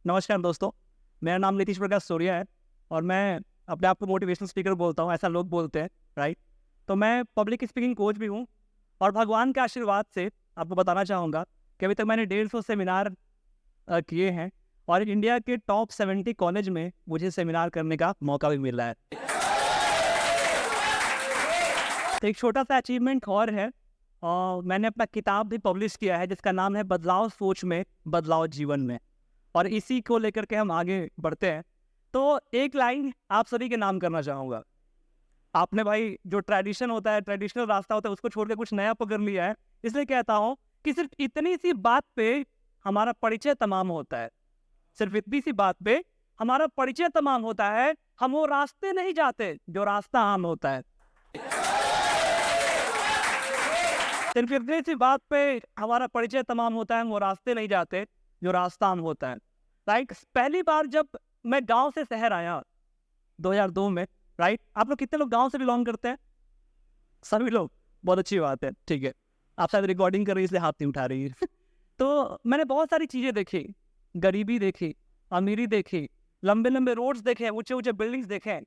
नमस्कार दोस्तों, मेरा नाम नीतीश प्रकाश सूर्या है और मैं अपने आप को मोटिवेशनल स्पीकर बोलता हूँ, ऐसा लोग बोलते हैं, राइट? तो मैं पब्लिक स्पीकिंग कोच भी हूँ और भगवान के आशीर्वाद से आपको बताना चाहूँगा कि अभी तक मैंने 150 सेमिनार किए हैं और इंडिया के टॉप 70 कॉलेज में मुझे सेमिनार करने का मौका भी मिला है। तो एक छोटा-सा अचीवमेंट और है और मैंने अपना किताब भी पब्लिश किया है जिसका नाम है बदलाव सोच में, बदलाव जीवन में। और इसी को लेकर के हम आगे बढ़ते हैं। तो एक लाइन आप सभी के नाम करना चाहूँगा। आपने भाई जो ट्रेडिशन होता है, ट्रेडिशनल रास्ता होता है, उसको छोड़ के कुछ नया पकड़ लिया है। इसलिए कहता हूँ कि सिर्फ इतनी सी बात पे हमारा परिचय तमाम होता है। सिर्फ इतनी सी बात पे हमारा परिचय तमाम होता है। हम वो रास्ते नहीं जाते जो रास्ता आम होता है। सिर्फ इतनी सी बात पे हमारा परिचय तमाम होता है, हम वो रास्ते नहीं जाते जो रास्ता आम होता है। राइट? पहली बार जब मैं गांव से शहर आया 2002 में, राइट? आप लोग कितने लोग गांव से बिलोंग करते हैं? सभी लोग? बहुत अच्छी बात है, ठीक है। आप शायद रिकॉर्डिंग कर रही है इसलिए हाथ नहीं उठा रही है। तो मैंने बहुत सारी चीज़ें देखी, गरीबी देखी, अमीरी देखी, लंबे लंबे रोड्स देखे, ऊंचे ऊंचे बिल्डिंग्स देखे।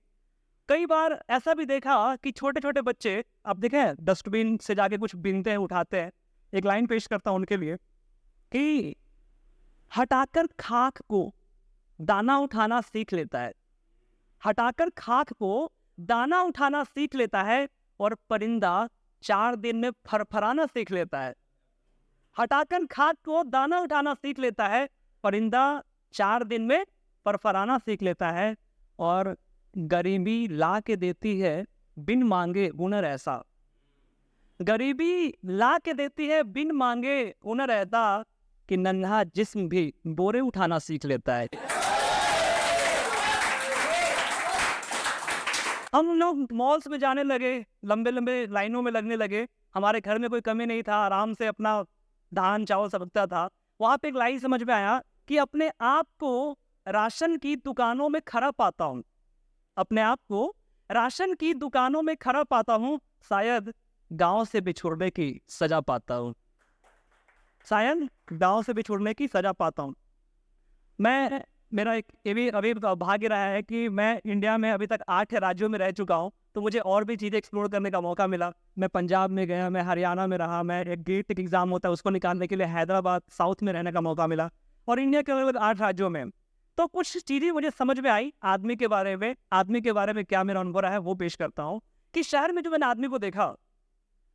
कई बार ऐसा भी देखा कि छोटे छोटे बच्चे, आप देखें, डस्टबिन से जाके कुछ बीनते हैं, उठाते हैं। एक लाइन पेश करता हूँ उनके लिए कि हटाकर खाक को दाना उठाना सीख लेता है। हटाकर खाक को दाना उठाना सीख लेता है और परिंदा 4 दिन में फरफराना सीख लेता है। हटाकर खाक को दाना उठाना सीख लेता है, परिंदा 4 दिन में फरफराना सीख लेता है और गरीबी ला के देती है बिन मांगे हुनर ऐसा। गरीबी ला के देती है बिन मांगे हुनर ऐसा कि नन्हा जिस्म भी बोरे उठाना सीख लेता है। हम लोग मॉल्स में जाने लगे, लंबे लंबे लाइनों में लगने लगे। हमारे घर में कोई कमी नहीं था, आराम से अपना धान चावल सबकता था। वहाँ पे एक लाइन समझ में आया कि अपने आप को राशन की दुकानों में खड़ा पाता हूँ। अपने आप को राशन की दुकानों में खड़ा पाता हूँ, शायद गांव से बिछुड़ने की सजा पाता हूँ। शायद गांव से बिछुड़ने की सजा पाता हूँ। मेरा एक ये भी अभी भाग्य रहा है कि मैं इंडिया में अभी तक 8 राज्यों में रह चुका हूँ, तो मुझे और भी चीज़ें एक्सप्लोर करने का मौका मिला। मैं पंजाब में गया, मैं हरियाणा में रहा, मैं एक गेट एक एग्ज़ाम होता है उसको निकालने के लिए हैदराबाद साउथ में रहने का मौका मिला और इंडिया के लगभग 8 राज्यों में। तो कुछ चीज़ें मुझे समझ में आई आदमी के बारे में क्या मेरा अनुभव रहा है वो पेश करता हूँ कि शहर में जो मैंने आदमी को देखा,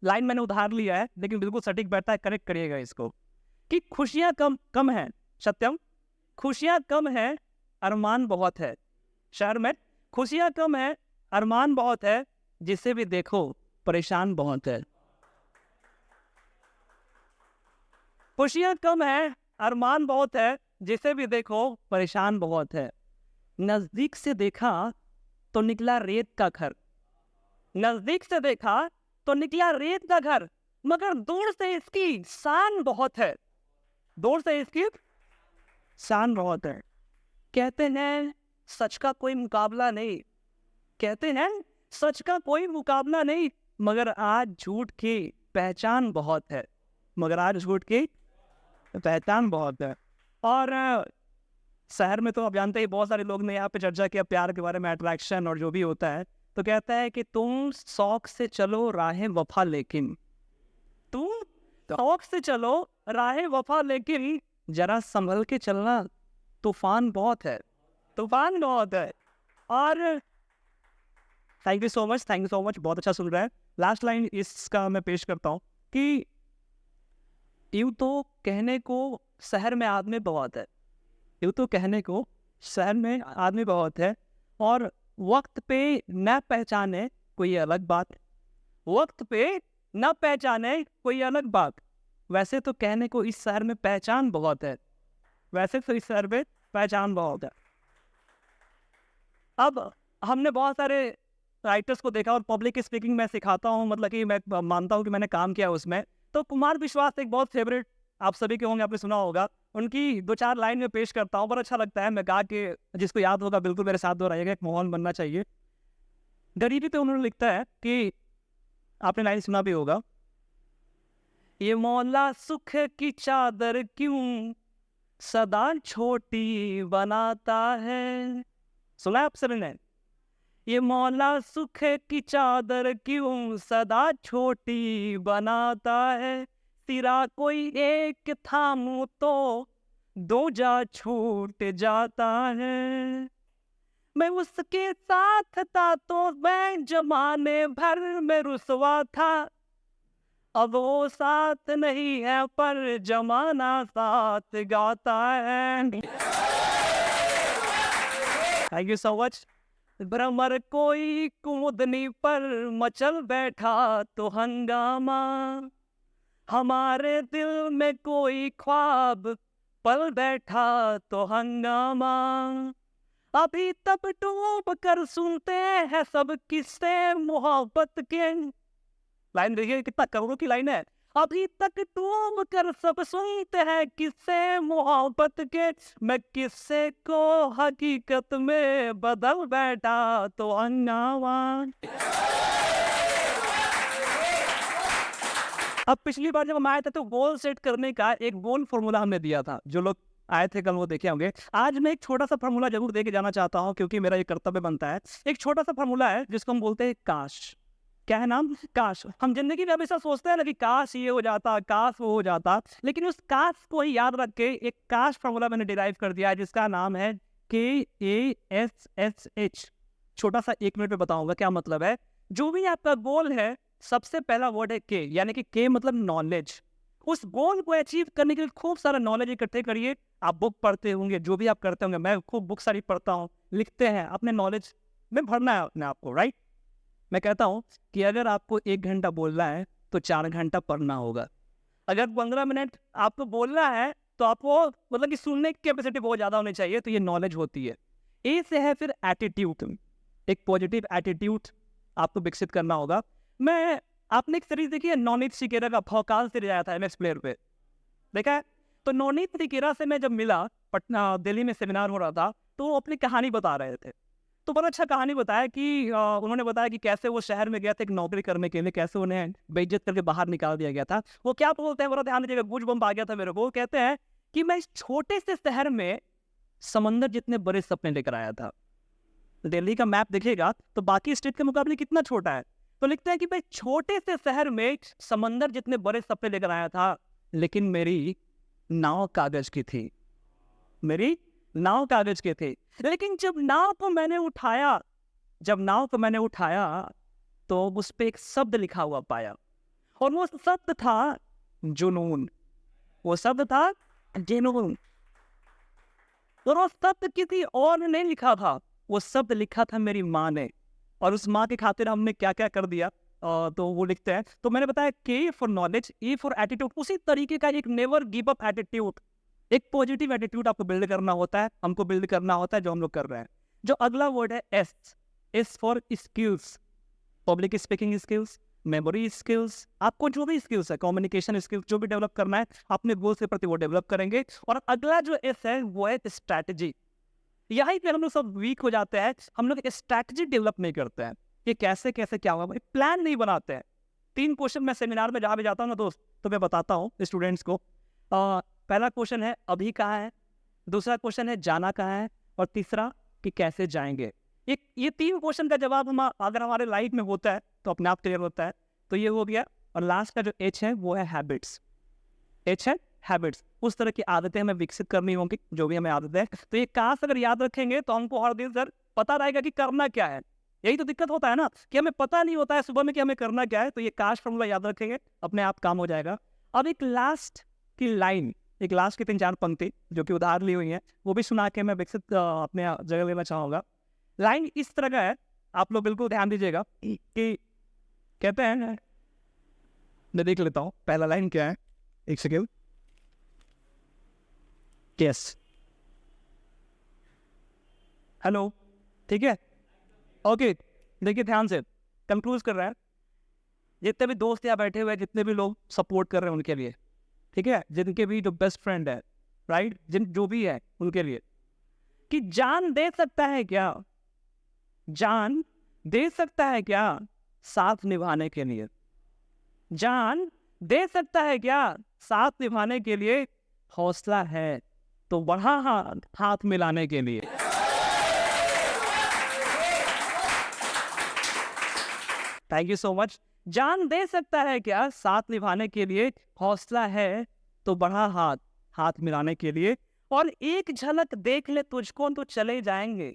लाइन मैंने उधार लिया है लेकिन बिल्कुल सटीक बैठता है, करेक्ट करिएगा इसको, कि खुशियाँ कम कम हैं। सत्यम, खुशियाँ कम है, अरमान बहुत है। शहर में खुशियाँ कम है, अरमान बहुत है, जिसे भी देखो परेशान बहुत है। खुशियाँ कम है, अरमान बहुत है, जिसे भी देखो परेशान बहुत है। नजदीक से देखा तो निकला रेत का घर, नजदीक से देखा तो निकला रेत का घर, मगर दूर से इसकी शान बहुत है। दूर से इसकी शान बहुत है। कहते हैं सच का कोई मुकाबला नहीं, कहते हैं सच का कोई मुकाबला नहीं, मगर आज झूठ की पहचान बहुत है। मगर आज झूठ की पहचान बहुत है। और शहर में तो आप जानते ही बहुत सारे लोग ने यहाँ पे चर्चा किया प्यार के बारे में, अट्रैक्शन और जो भी होता है। तो कहता है कि तुम शौक से चलो राह वफा, लेकिन तुम शौक से चलो राह वफा, लेकिन जरा संभल के चलना, तूफान बहुत है, तूफान बहुत है। और thank you so much, thank you so much, बहुत अच्छा सुन रहा है। लास्ट लाइन इसका मैं पेश करता हूँ कि यूँ तो कहने को शहर में आदमी बहुत है, यूँ तो कहने को शहर में आदमी बहुत है, और वक्त पे न पहचाने कोई अलग बात, वक्त पे न पहचाने कोई अलग बात। वैसे तो कहने को इस शहर में पहचान बहुत है, वैसे तो इस शहर में पहचान बहुत है। अब हमने बहुत सारे राइटर्स को देखा और पब्लिक स्पीकिंग मैं सिखाता हूँ, मतलब कि मैं मानता हूँ कि मैंने काम किया उसमें। तो कुमार विश्वास एक बहुत फेवरेट आप सभी के होंगे, आपने सुना होगा। उनकी 2-4 लाइन में पेश करता हूँ, बड़ा अच्छा लगता है, मैं गा के, जिसको याद होगा बिल्कुल मेरे साथ दोहराइएगा, एक माहौल बनना चाहिए। गरीबी पे उन्होंने लिखता है कि आपने लाइन सुना भी होगा, ये मौला सुख की चादर क्यों सदा छोटी बनाता है। सुना आप सभी ने? ये मौला सुख की चादर क्यों सदा छोटी बनाता है। सिरा कोई एक थामूं तो दो जा छूट जाता है। मैं उसके साथ था तो मैं जमाने भर में रुसवा था। अब वो साथ नहीं है पर जमाना साथ गाता है। Thank you so much. भ्रमर कोई कुमुदनी पर मचल बैठा तो हंगामा। हमारे दिल में कोई ख्वाब पल बैठा तो हंगामा। अभी तब डूब कर सुनते हैं सब किस्से मोहब्बत के। लाइन देखिए कितना करोड़ों की लाइन है। अभी तक डूब कर सब सुनते हैं किस्से मोहब्बत के। मैं किस्से को हकीकत में बदल बैठा तो हंगामा। अब पिछली बार जब हम आए थे तो गोल सेट करने का एक गोल फॉर्मूला हमने दिया था। जो लोग आए थे कल वो देखे होंगे। आज मैं एक छोटा सा फॉर्मूला जरूर दे के जाना चाहता हूँ क्योंकि मेरा ये कर्तव्य बनता है। एक छोटा सा फॉर्मूला है जिसको हम बोलते हैं काश। क्या है नाम? काश। हम जिंदगी में हमेशा सोचते हैं ना कि काश ये हो जाता, काश वो हो जाता, लेकिन उस काश को ही याद रख के एक काश फॉर्मूला मैंने डिराइव कर दिया है जिसका नाम है KASSH। छोटा सा 1 मिनट में बताऊंगा क्या मतलब है। जो भी आपका गोल है सबसे पहला वर्ड है के, यानी कि के मतलब नॉलेज। उस गोल को अचीव करने के लिए खूब सारा नॉलेज इकट्ठे करिए। आप बुक पढ़ते होंगे, जो भी आप करते होंगे, मैं खूब बुक सारी पढ़ता हूँ, लिखते हैं, अपने नॉलेज में भरना है अपने आपको, राइट। मैं कहता हूँ कि अगर आपको 1 घंटा बोलना है तो 4 घंटा पढ़ना होगा। अगर 15 मिनट आपको बोलना है तो आपको मतलब कि सुनने की कैपेसिटी बहुत ज़्यादा होनी चाहिए। तो ये नॉलेज होती है। ए से है फिर एटीट्यूड। एक पॉजिटिव एटीट्यूड आपको विकसित करना होगा। आपने एक सीरीज देखी है नवनीत सिकेरा का, भौकाल से आया था MS प्लेयर पे, देखा है? तो नवनीत सिकेरा से मैं जब मिला, पटना दिल्ली में सेमिनार हो रहा था, तो वो अपनी कहानी बता रहे थे। तो बड़ा अच्छा कहानी बताया कि उन्होंने बताया कि कैसे वो शहर में गया था एक नौकरी करने के लिए, कैसे उन्हें बेइज्जत करके बाहर निकाल दिया गया था। वो क्या बोलते हैं, बड़ा ध्यान दीजिएगा, गूज बम्प आ गया था मेरे को। वो कहते हैं कि मैं इस छोटे से शहर में समंदर जितने बड़े सपने लेकर आया था। दिल्ली का मैप देखिएगा तो बाकी स्टेट के मुकाबले कितना छोटा है। तो लिखते हैं कि मैं छोटे से शहर में समंदर जितने बड़े सपने लेकर आया था, लेकिन मेरी नाव कागज की थी। मेरी नाव कागज की थी, लेकिन जब नाव को मैंने उठाया तो उस पे एक शब्द लिखा हुआ पाया, और वो शब्द था जुनून। वो शब्द था जुनून। और वो शब्द किसी और ने नहीं लिखा था, वो शब्द लिखा था मेरी माँ ने। और उस माँ के खातिर हमने क्या क्या कर दिया। तो वो लिखते हैं। तो मैंने बताया के for knowledge, A for attitude. उसी तरीके का एक नेवर गिव अप एटीट्यूड, एक पॉजिटिव एटीट्यूड आपको बिल्ड करना होता है, हमको बिल्ड करना होता है, जो हम लोग कर रहे हैं। जो अगला वर्ड है S for skills. Public speaking skills, memory skills, आपको जो भी स्किल्स है, कम्युनिकेशन स्किल्स जो भी डेवलप करना है अपने गोल के प्रति वो डेवलप करेंगे। और अगला जो एस है वो है स्ट्रैटेजी। यहीं पे हम लोग सब वीक हो जाते हैं। हम लोग स्ट्रैटेजी डेवलप नहीं करते हैं कि कैसे कैसे क्या होगा, प्लान नहीं बनाते हैं। 3 क्वेश्चन मैं सेमिनार में जहाँ भी जाता हूँ ना दोस्त, तो मैं बताता हूँ स्टूडेंट्स को। पहला क्वेश्चन है अभी कहाँ है, दूसरा क्वेश्चन है जाना कहाँ है, और तीसरा कि कैसे जाएंगे। ये 3 क्वेश्चन का जवाब हम अगर हमारे लाइफ में होता है तो अपने आप क्लियर होता है। तो ये हो गया। और लास्ट का जो H है वो है हैबिट्स। H है हैबिट्स। उस तरह की आदतें हमें विकसित करनी होंगी, जो भी हमें आदतें हैं। तो ये काश अगर याद रखेंगे तो हमको हर दिन सर पता रहेगा कि करना क्या है। यही तो दिक्कत होता है ना कि हमें पता नहीं होता है सुबह में कि हमें करना क्या है। तो ये काश फॉर्मूला याद रखेंगे, अपने आप काम हो जाएगा। अब एक लास्ट की लाइन, एक लास्ट की 3-4 पंक्ति जो कि उधार ली हुई है, वो भी सुना के मैं विकसित अपने जगह लेना चाहूँगा। लाइन इस तरह का है, आप लोग बिल्कुल ध्यान दीजिएगा कि कहते हैं, मैं देख लेता हूँ पहला लाइन क्या है, एक सेकेंड। यस, हेलो, ठीक है, ओके। देखिए ध्यान से, कंक्लूज कर रहा है। जितने भी दोस्त यहाँ बैठे हुए हैं, जितने भी लोग सपोर्ट कर रहे हैं उनके लिए, ठीक है, जिनके भी जो बेस्ट फ्रेंड है, राइट, जो भी है उनके लिए, कि जान दे सकता है क्या, जान दे सकता है क्या साथ निभाने के लिए, जान दे सकता है क्या साथ निभाने के लिए, हौसला है तो बढ़ा हाथ मिलाने के लिए। Thank you so much. जान दे सकता है क्या साथ निभाने के लिए, हौसला है तो बढ़ा हाथ मिलाने के लिए। और एक झलक देख ले तुझको तो चले जाएंगे,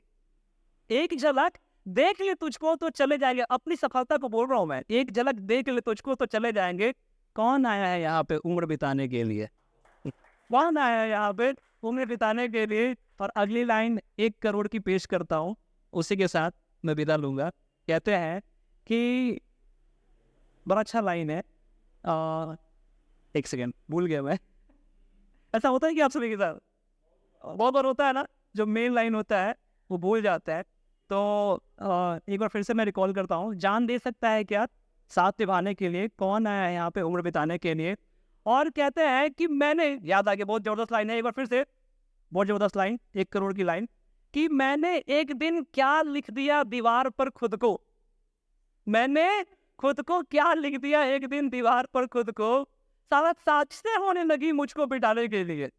एक झलक देख ले तुझको तो चले जाएंगे। अपनी सफलता को बोल रहा हूं मैं, एक झलक देख ले तुझको तो चले जाएंगे। कौन आया है यहाँ पे उम्र बिताने के लिए? कौन आया है यहाँ पे उम्र बिताने के लिए? और अगली लाइन 1 करोड़ की पेश करता हूँ, उसी के साथ मैं विदा लूंगा। कहते हैं कि बड़ा अच्छा लाइन है, एक सेकेंड भूल गया मैं। ऐसा होता है कि आप सभी के साथ बहुत बार होता है ना, जो मेन लाइन होता है वो भूल जाता है। तो एक बार फिर से मैं रिकॉल करता हूँ। जान दे सकता है क्या साथ निभाने के लिए, कौन आया है यहाँ पे उम्र बिताने के लिए। और कहते हैं कि मैंने, याद आ गया, बहुत ज़बरदस्त लाइन है, एक बार फिर से, बहुत ज़बरदस्त लाइन, 1 करोड़ की लाइन, कि मैंने एक दिन क्या लिख दिया दीवार पर खुद को। मैंने खुद को क्या लिख दिया एक दिन दीवार पर खुद को, सारा साजिशें होने लगी मुझको मिटाने के लिए,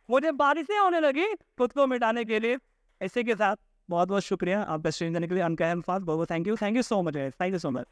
मुझे बारिशें होने लगी खुद को मिटाने के लिए। इसी के साथ बहुत बहुत शुक्रिया आपका स्ट्रेंज देने के लिए। अनकैन फास्ट बहुत thank you so much, thank you so much.